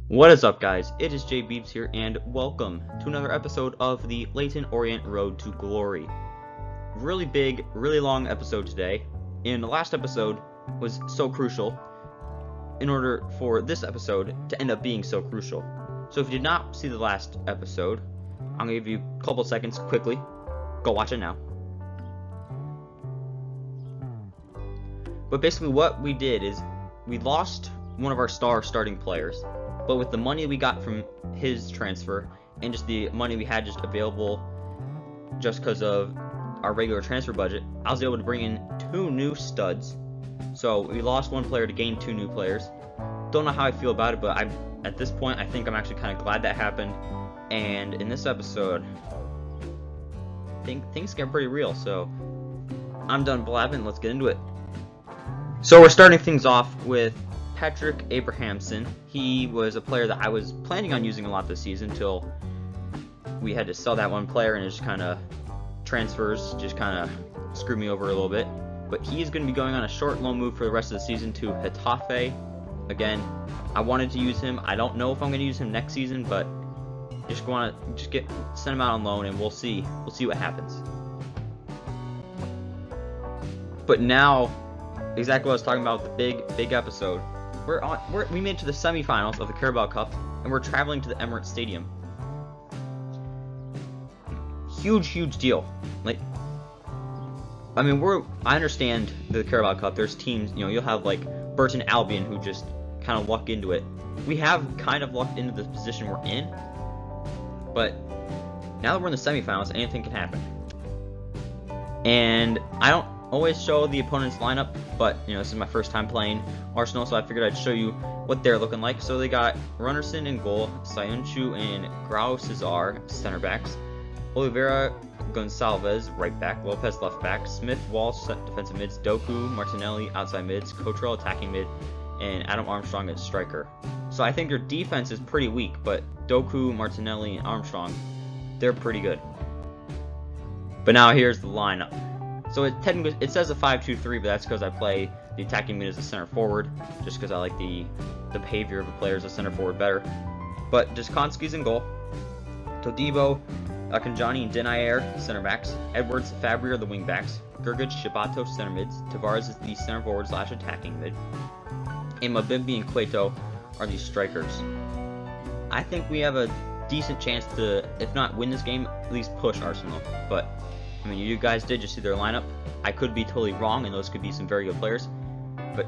What is up, guys? It is Jay Beebs here, and welcome to another episode of the Leyton Orient Road to Glory. Really big, really long episode today, and the last episode was so crucial in order for this episode to end up being so crucial. So if you did not see the last episode, I'm going to give you a couple seconds quickly. Go watch it now. But basically what we did is we lost one of our starting players. But with the money we got from his transfer and just the money we had just available just because of our regular transfer budget, I was able to bring in 2 new studs. So we lost 1 player to gain 2 new players. Don't know how I feel about it, but at this point I think I'm actually kind of glad that happened. And in this episode, I think things get pretty real. So I'm done blabbing, let's get into it. So we're starting things off with Patrick Abrahamson. He was a player that I was planning on using a lot this season until we had to sell that 1 player, and it just kind of transfers just kind of screwed me over a little bit. But he is going to be going on a short loan move for the rest of the season to Getafe. Again, I wanted to use him. I don't know if I'm going to use him next season, but just want to send him out on loan, and we'll see what happens. But now, exactly what I was talking about with the big episode. We made it to the semifinals of the Carabao Cup, and we're traveling to the Emirates Stadium. Huge deal. Like, I mean, I understand the Carabao Cup. There's teams, you'll have like Burton Albion who just kind of luck into it. We have kind of lucked into the position we're in, but now that we're in the semifinals, anything can happen. And I don't always show the opponent's lineup, but this is my first time playing Arsenal, so I figured I'd show you what they're looking like. So they got Runnerson in goal, Sayuncu and Grau Cesar center backs, Oliveira Gonçalves right back, Lopez left back, Smith Walsh defensive mids, Doku Martinelli outside mids, Cottrell attacking mid, and Adam Armstrong as striker. So I think their defense is pretty weak, but Doku, Martinelli, and Armstrong, they're pretty good. But now here's the lineup. So it says a 5-2-3, but that's because I play the attacking mid as a center forward, just because I like the behavior of a player as a center forward better. But Deskonski's in goal, Todibo, Akanjani, and Denayer center backs, Edwards, Fabry are the wing backs, Gergic, Shibato center mids, Tavares is the center forward / attacking mid, and Mabimbi and Cueto are the strikers. I think we have a decent chance to, if not win this game, at least push Arsenal. But I mean, you guys did just see their lineup. I could be totally wrong, and those could be some very good players, but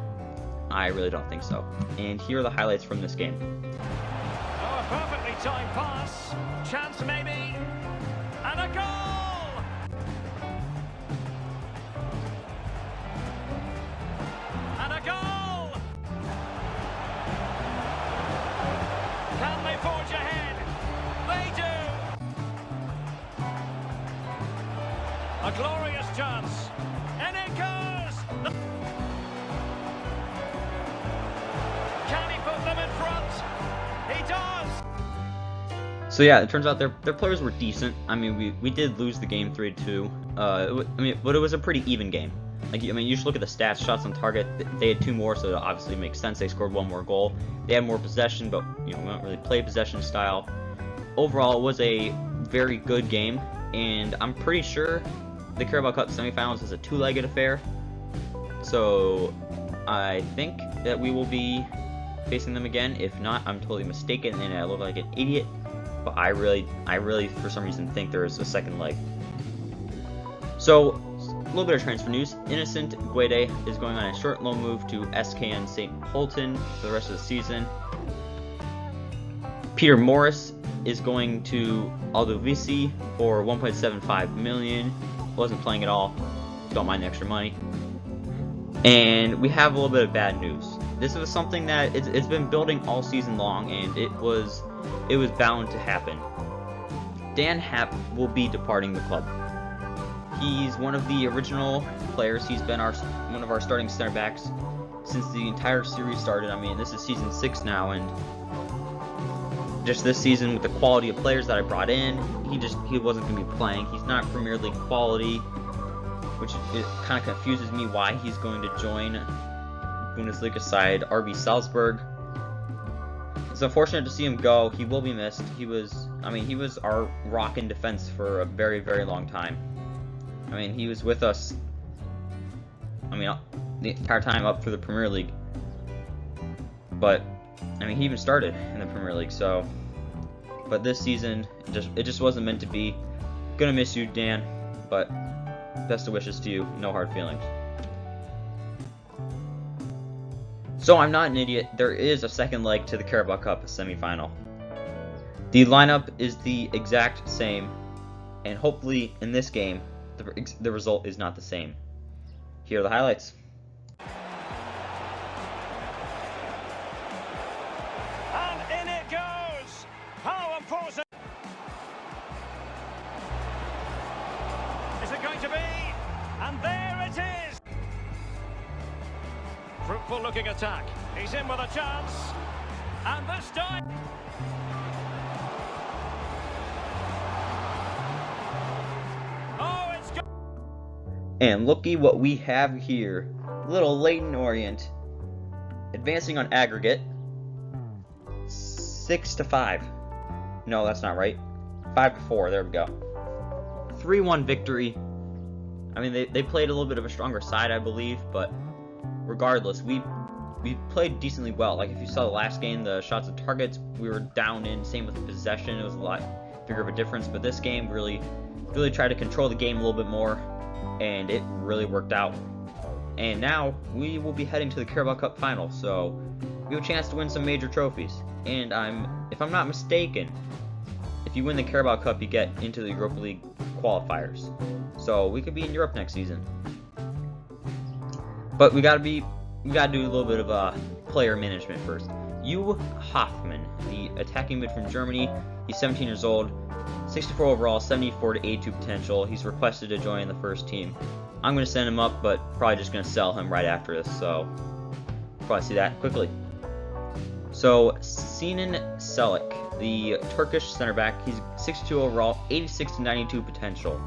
I really don't think so. And here are the highlights from this game. Oh, a perfectly timed pass. Chance maybe. And a goal! And a goal! Can they forge ahead? They do! A glorious chance, and it goes! Can he put them in front? He does! So yeah, it turns out their players were decent. I mean, we did lose the game 3-2. But it was a pretty even game. Like, I mean, you should look at the stats. Shots on target, they had 2 more, so it obviously makes sense. They scored 1 more goal. They had more possession, but we don't really play possession style. Overall, it was a very good game, and I'm pretty sure the Carabao Cup semifinals is a 2-legged affair, so I think that we will be facing them again. If not, I'm totally mistaken and I look like an idiot, but I really for some reason think there is a second leg. So a little bit of transfer news. Innocent Guede is going on a short loan move to SKN St. Polten for the rest of the season. Peter Morris is going to Aldovisi for 1.75 million. Wasn't playing at all. Don't mind the extra money. And we have a little bit of bad news. This was something that it's been building all season long, and it was bound to happen. Dan Happ will be departing the club. He's one of the original players. He's been one of our starting center backs since the entire series started. I mean, this is season 6 now, and just this season with the quality of players that I brought in, he wasn't going to be playing. He's not Premier League quality, which it kind of confuses me why he's going to join Bundesliga side RB Salzburg. It's unfortunate to see him go. He will be missed. He was our rock in defense for a very, very long time. I mean, he was with us, the entire time up through the Premier League. But, he even started in the Premier League, so... But this season, it just wasn't meant to be. Gonna miss you, Dan, but best of wishes to you. No hard feelings. So I'm not an idiot. There is a second leg to the Carabao Cup semifinal. The lineup is the exact same, and hopefully in this game, the result is not the same. Here are the highlights. And in it goes. How important is it going to be? And there it is. Fruitful looking attack. He's in with a chance. And this time. Oh, it's good. And looky what we have here. Little Leyton Orient advancing on aggregate 6-5. No, that's not right. 5-4. There we go. 3-1 victory. They played a little bit of a stronger side, I believe, but regardless, we played decently well. Like, if you saw the last game, the shots at targets, we were down in. Same with the possession. It was a lot bigger of a difference. But this game really tried to control the game a little bit more, and it really worked out. And now we will be heading to the Carabao Cup final, so we have a chance to win some major trophies. And if I'm not mistaken, if you win the Carabao Cup, you get into the Europa League qualifiers. So we could be in Europe next season. But we gotta do a little bit of player management first. Yu Hoffmann, the attacking mid from Germany. He's 17 years old, 64 overall, 74 to 82 potential. He's requested to join the first team. I'm gonna send him up, but probably just gonna sell him right after this. So probably see that quickly. So Sinan Selik, the Turkish center back. He's 62 overall, 86 to 92 potential.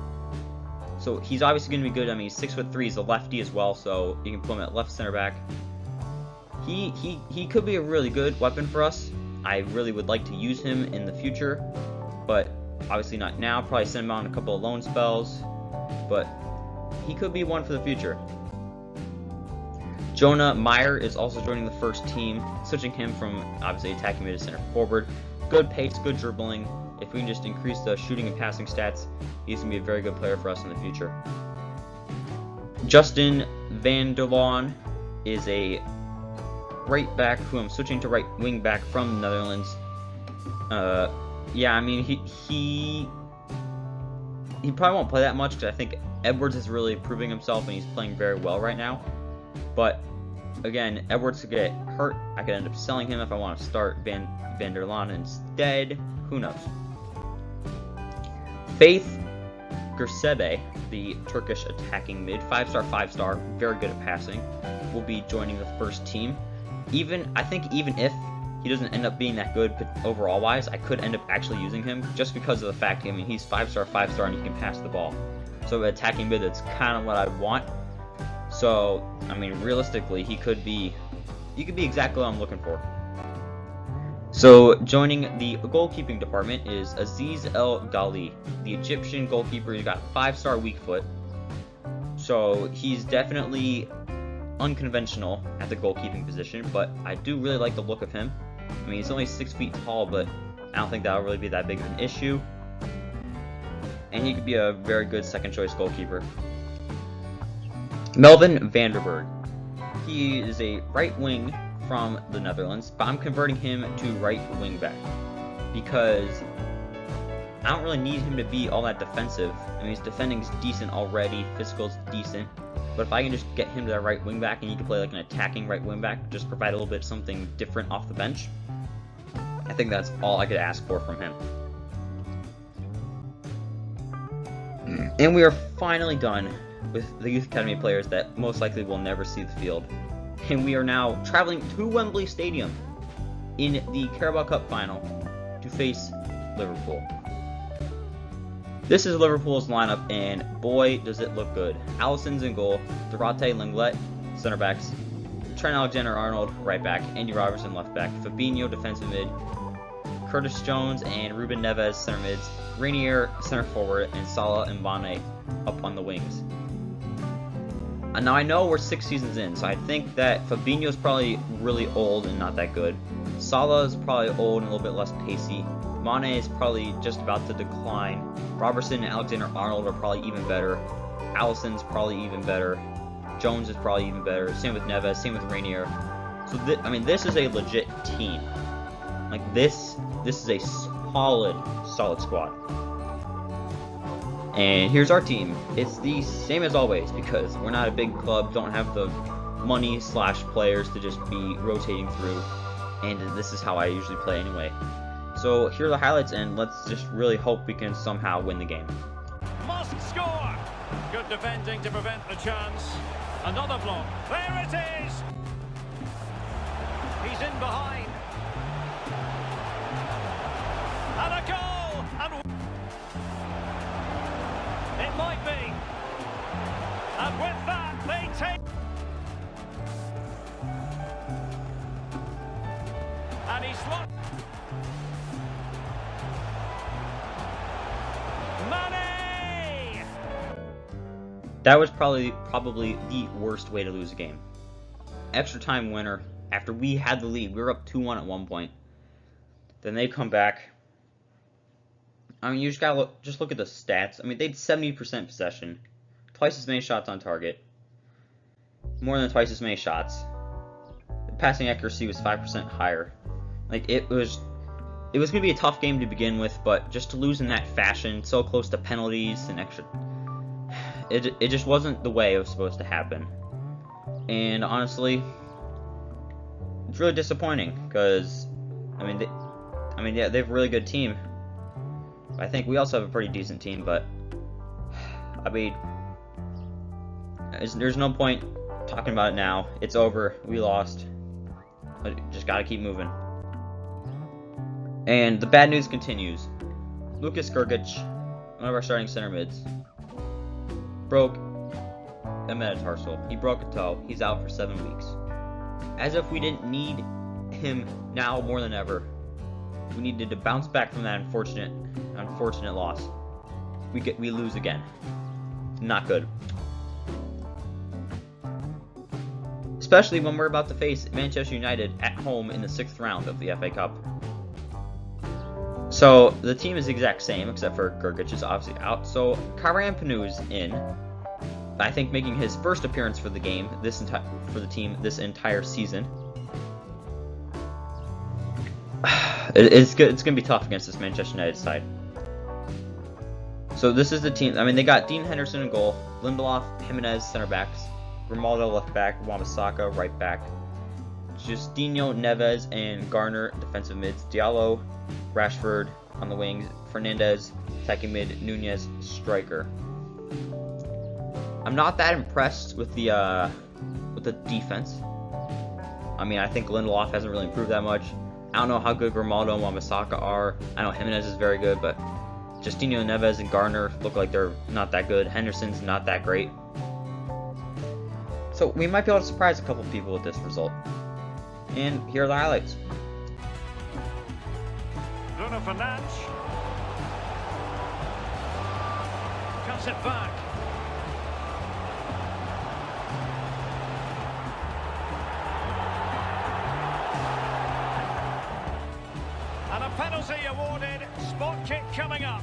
So he's obviously going to be good. He's 6'3", he's a lefty as well, so you can put him at left center back. He could be a really good weapon for us. I really would like to use him in the future, but obviously not now. Probably send him on a couple of loan spells, but he could be one for the future. Jonah Meyer is also joining the first team, switching him from obviously attacking mid to center forward. Good pace, good dribbling. If we can just increase the shooting and passing stats, he's going to be a very good player for us in the future. Justin van der Laan is a right back who I'm switching to right wing back from the Netherlands. He probably won't play that much because I think Edwards is really proving himself and he's playing very well right now. But again, Edwards could get hurt. I could end up selling him if I want to start Van der Laan instead. Who knows? Faith Gersebe, the Turkish attacking mid, 5-star, very good at passing, will be joining the first team. I think even if he doesn't end up being that good overall wise, I could end up actually using him just because of the fact, he's 5-star, and he can pass the ball. So attacking mid, that's kind of what I want. So, realistically, he could be exactly what I'm looking for. So, joining the goalkeeping department is Aziz El Ghali, the Egyptian goalkeeper. He's got 5-star weak foot. So, he's definitely unconventional at the goalkeeping position, but I do really like the look of him. He's only 6 feet tall, but I don't think that'll really be that big of an issue. And he could be a very good second choice goalkeeper. Melvin Vanderberg. He is a right wing from the Netherlands, but I'm converting him to right wing back because I don't really need him to be all that defensive. His defending's decent already, physical's decent, but if I can just get him to that right wing back and he can play like an attacking right wing back, just provide a little bit something different off the bench, I think that's all I could ask for from him. And we are finally done with the Youth Academy players that most likely will never see the field. And we are now traveling to Wembley Stadium in the Carabao Cup final to face Liverpool. This is Liverpool's lineup, and boy, does it look good. Alisson's in goal, Durate, Lenglet, center backs, Trent Alexander-Arnold, right back. Andy Robertson, left back. Fabinho, defensive mid. Curtis Jones and Ruben Neves, center mids. Rainier, center forward. And Salah and Mane up on the wings. Now, I know we're 6 seasons in, so I think that Fabinho's probably really old and not that good. Salah's probably old and a little bit less pacey. Mane is probably just about to decline. Robertson and Alexander-Arnold are probably even better. Allison's probably even better. Jones is probably even better. Same with Neves. Same with Rainier. So this is a legit team. Like this is a solid squad. And here's our team. It's the same as always because we're not a big club. Don't have the money / players to just be rotating through. And this is how I usually play anyway. So here are the highlights, and let's just really hope we can somehow win the game. Must score! Good defending to prevent the chance. Another block. There it is! He's in behind. And a goal! And it might be. And with that, they take... And he's locked. Mane! That was probably the worst way to lose a game. Extra time winner. After we had the lead, we were up 2-1 at one point. Then they come back. I mean, you just gotta look at the stats. I mean, they had 70% possession, twice as many shots on target, more than twice as many shots. The passing accuracy was 5% higher. Like it was gonna be a tough game to begin with, but just to lose in that fashion, so close to penalties and extra, it just wasn't the way it was supposed to happen. And honestly, it's really disappointing because yeah, they have a really good team. I think we also have a pretty decent team, but I mean, there's no point talking about it now. It's over. We lost. Just gotta keep moving. And the bad news continues. Lucas Grgic, one of our starting center mids, broke a metatarsal. He broke a toe. He's out for 7 weeks. As if we didn't need him now more than ever. We needed to bounce back from that unfortunate loss. We lose again. Not good. Especially when we're about to face Manchester United at home in the 6th round of the FA Cup. So the team is the exact same, except for Grgic is obviously out. So Kyrian Panu is in. I think making his first appearance for the game for the team this entire season. It's good. It's gonna be tough against this Manchester United side. So this is the team. I mean, they got Dean Henderson in goal, Lindelof, Jimenez center backs, Grimaldo left back, Wan-Bissaka right back, Justinho, Neves, and Garner defensive mids, Diallo, Rashford on the wings, Fernandez attacking mid, Nunez striker. I'm not that impressed with the defense. I mean, I think Lindelof hasn't really improved that much. I don't know how good Grimaldo and Wan-Bissaka are. I know Jimenez is very good, but Justinho, Neves, and Garner look like they're not that good. Henderson's not that great. So we might be able to surprise a couple people with this result. And here are the highlights. Bruno Fernandes cuts it back. And a penalty awarded. Spot kick coming up.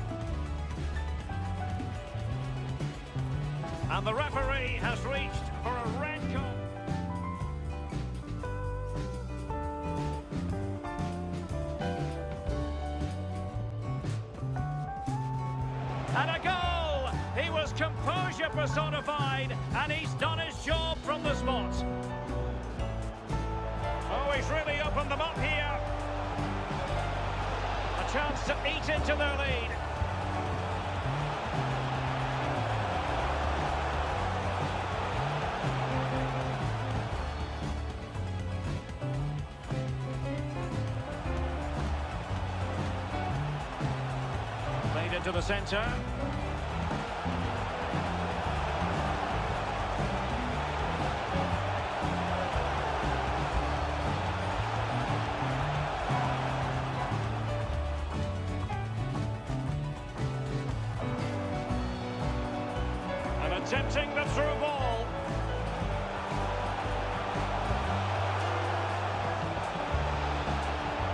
And the referee has reached for a red card. And a goal! He was composure personified, and he's done his job from the spot. Oh, he's really opened them up here. A chance to eat into their lead. Played into the centre. attempting the through ball.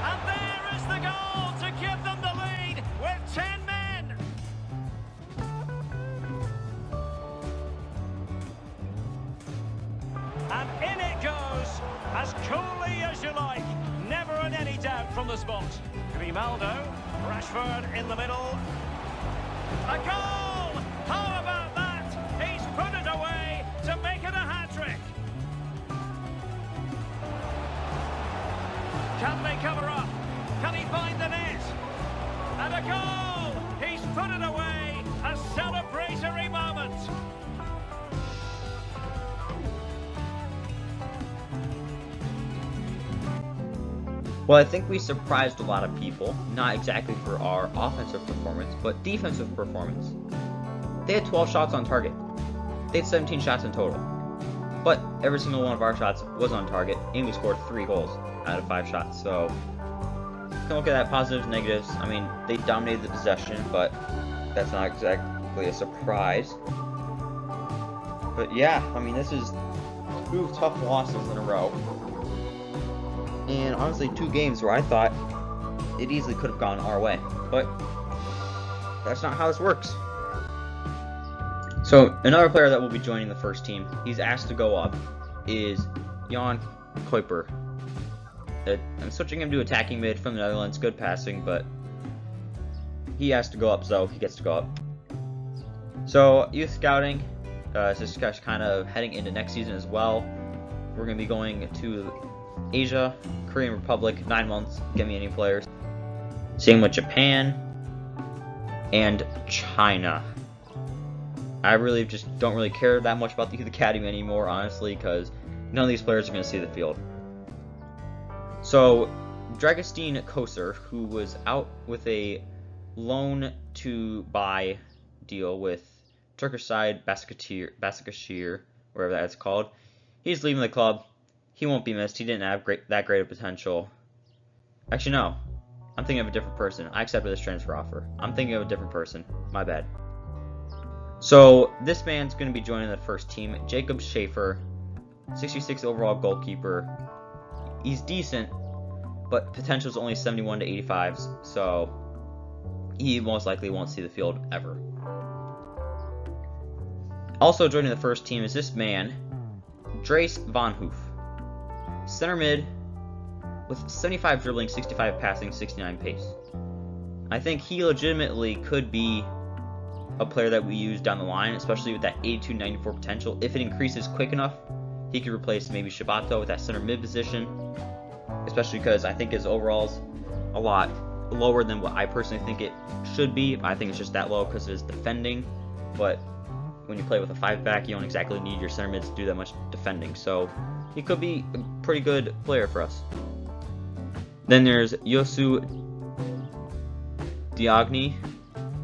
And there is the goal to give them the lead with 10 men. And in it goes, as coolly as you like. Never in any doubt from the spot. Grimaldo, Rashford in the middle. A goal! How about that? He's put it away to make it a hat-trick. Can they cover up? Can he find the net? And a goal! He's put it away. A celebratory moment. Well, I think we surprised a lot of people, not exactly for our offensive performance, but defensive performance. They had 12 shots on target. They had 17 shots in total. But every single one of our shots was on target, and we scored 3 goals out of 5 shots. So, you can look at that positives, negatives. I mean, they dominated the possession, but that's not exactly a surprise. But yeah, I mean, this is 2 tough losses in a row. And honestly, 2 games where I thought it easily could have gone our way. But that's not how this works. So, another player that will be joining the first team, he's asked to go up, is Jan Kuiper. I'm switching him to attacking mid from the Netherlands. Good passing, but he has to go up, so he gets to go up. So, youth scouting, this is kind of heading into next season as well. We're going to be going to Asia, Korean Republic, 9 months, get me any players. Same with Japan and China. I really just don't really care that much about the youth academy anymore, honestly, because none of these players are going to see the field. So, Dragostin Koser, who was out with a loan to buy deal with Turkish side Basaksehir, wherever that's called, he's leaving the club. He won't be missed. He didn't have that great of potential. Actually, no. I'm thinking of a different person. I accepted this transfer offer. I'm thinking of a different person. My bad. So, this man's going to be joining the first team. Jacob Schaefer, 66 overall goalkeeper. He's decent, but potential is only 71 to 85s, so he most likely won't see the field ever. Also joining the first team is this man, Dries Van Hoof. Center mid with 75 dribbling, 65 passing, 69 pace. I think he legitimately could be a player that we use down the line, especially with that 82-94 potential. If it increases quick enough, he could replace maybe Shibato with that center mid position, especially because I think his overall's a lot lower than what I personally think it should be. I think it's just that low because of his defending, but when you play with a 5-back, you don't exactly need your center mids to do that much defending, so he could be a pretty good player for us. Then there's Yosu Diagni.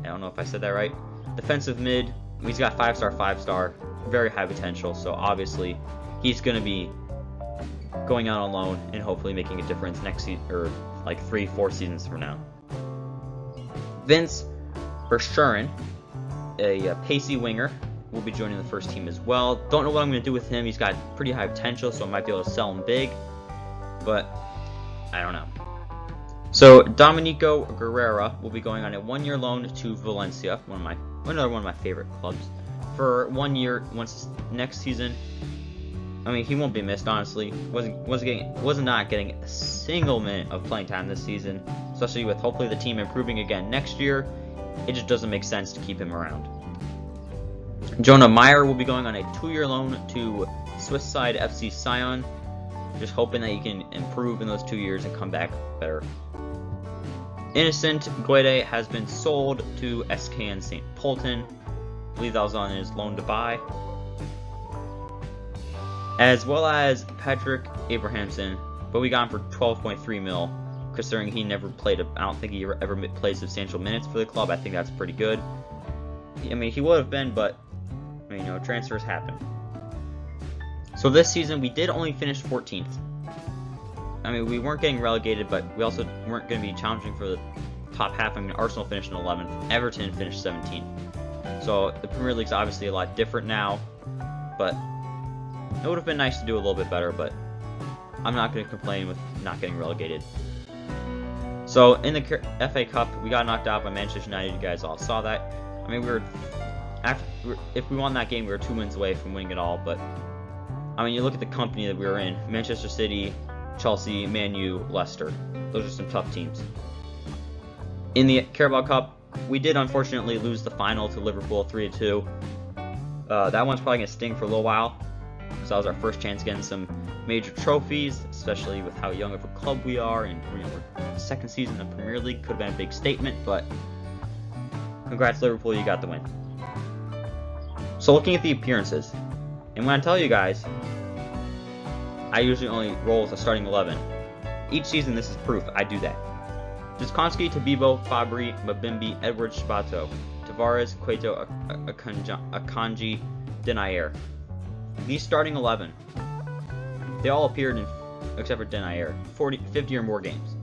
I don't know if I said that right. Defensive mid. He's got 5-star, 5-star. Very high potential, so obviously he's going to be going out on loan and hopefully making a difference next season, or like 3-4 seasons from now. Vince Verschuren, a pacey winger, will be joining the first team as well. Don't know what I'm going to do with him. He's got pretty high potential, so I might be able to sell him big, but I don't know. So Domenico Guerrera will be going on a 1-year loan to Valencia, another one of my favorite clubs, for 1 year. Once next season, I mean, he won't be missed. Honestly, wasn't not getting a single minute of playing time this season, especially with hopefully the team improving again next year. It just doesn't make sense to keep him around. Jonah Meyer will be going on a 2-year loan to Swiss side FC Sion, just hoping that he can improve in those 2 years and come back better. Innocent Guede has been sold to SKN St. Polten. I believe that was on his loan to buy. As well as Patrick Abrahamson, but we got him for 12.3 mil, considering he never played. I don't think he ever played substantial minutes for the club. I think that's pretty good. I mean, he would have been, but I mean, transfers happen. So this season we did only finish 14th. I mean, we weren't getting relegated, but we also weren't going to be challenging for the top half. I mean, Arsenal finished in 11th. Everton finished 17th. So the Premier League's obviously a lot different now, but it would have been nice to do a little bit better, but I'm not going to complain with not getting relegated. So in the FA Cup, we got knocked out by Manchester United. You guys all saw that. I mean, if we won that game, we were 2 wins away from winning it all, but I mean, you look at the company that we were in: Manchester City, Chelsea, Man U, Leicester. Those are some tough teams. In the Carabao Cup, we did unfortunately lose the final to Liverpool 3-2. That one's probably going to sting for a little while, so that was our first chance getting some major trophies, especially with how young of a club we are, and we're second season in the Premier League. Could have been a big statement, but congrats Liverpool, you got the win. So looking at the appearances, and when I tell you guys, I usually only roll with a starting 11. Each season, this is proof I do that. Dzkonski, Tabibo, Fabri, Mabimbi, Edwards, Shabato, Tavares, Cueto, Akanji, Denayer. These starting 11, they all appeared in, except for Denayer, 50 or more games.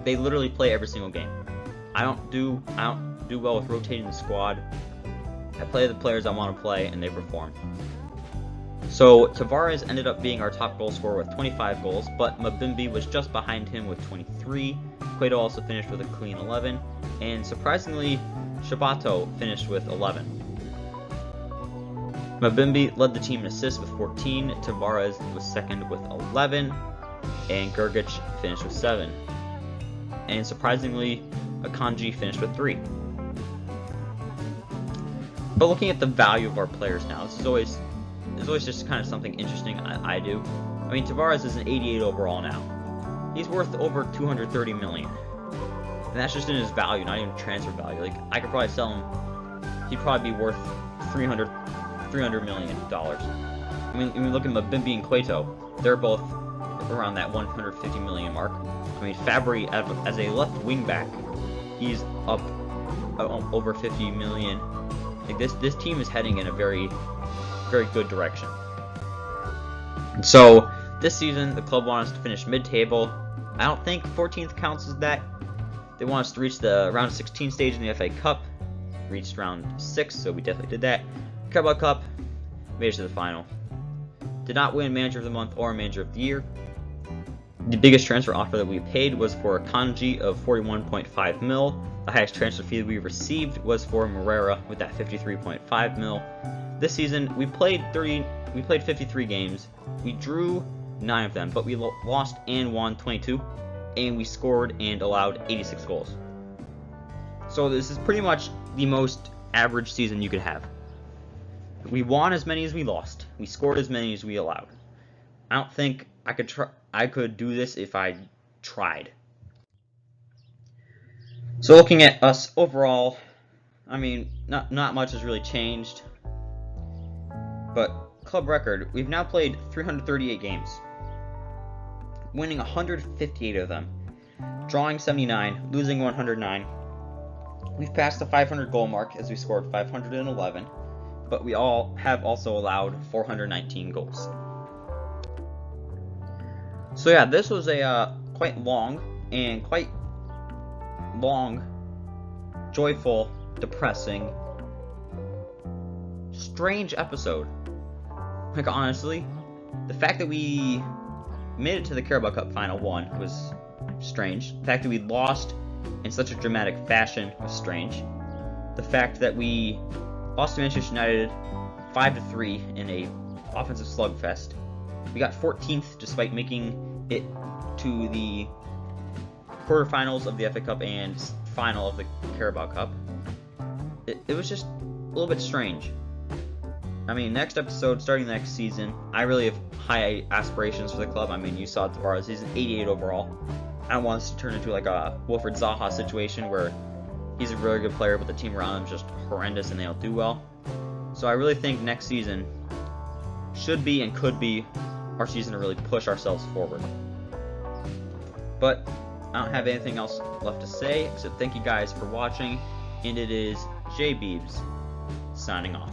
They literally play every single game. I don't do well with rotating the squad. I play the players I want to play, and they perform. So Tavares ended up being our top goal scorer with 25 goals, but Mabimbi was just behind him with 23. Cueto also finished with a clean 11, and surprisingly, Shabato finished with 11. Mabimbi led the team in assists with 14, Tavares was second with 11, and Gergic finished with 7. And surprisingly, Akanji finished with 3. But looking at the value of our players now, this is always just kind of something interesting I do. I mean, Tavares is an 88 overall now. He's worth over 230 million. And that's just in his value, not even transfer value. Like, I could probably sell him. He'd probably be worth $300 million. I mean, look at Mabimbi and Cueto. They're both around that 150 million mark. I mean, Fabri, as a left wing back, he's up over 50 million. Like, this team is heading in a very good direction. So this season, the club wants us to finish mid-table. I don't think 14th counts as that. They want us to reach the round of 16 stage in the FA Cup. Reached round 6, so we definitely did that. Carabao Cup, made it to the final. Did not win Manager of the Month or Manager of the Year. The biggest transfer offer that we paid was for a Kanji of 41.5 mil. The highest transfer fee that we received was for Moreira with that 53.5 mil. This season, we played 53 games. We drew 9 of them, but we lost and won 22, and we scored and allowed 86 goals. So this is pretty much the most average season you could have. We won as many as we lost. We scored as many as we allowed. I don't think I could do this if I tried. So looking at us overall, I mean, not much has really changed. But club record, we've now played 338 games, winning 158 of them, drawing 79, losing 109. We've passed the 500 goal mark as we scored 511, but we have also allowed 419 goals. So yeah, this was a quite long, joyful, depressing, strange episode. Like, honestly, the fact that we made it to the Carabao Cup Final 1 was strange. The fact that we lost in such a dramatic fashion was strange. The fact that we lost to Manchester United 5-3 in a offensive slugfest. We got 14th despite making it to the quarterfinals of the FA Cup and final of the Carabao Cup. It was just a little bit strange. I mean, next episode, starting next season, I really have high aspirations for the club. I mean, you saw Tavares, he's an 88 overall. I don't want this to turn into like a Wilfried Zaha situation where he's a really good player, but the team around him is just horrendous and they don't do well. So I really think next season should be and could be our season to really push ourselves forward. But I don't have anything else left to say, so thank you guys for watching, and it is J Beebs signing off.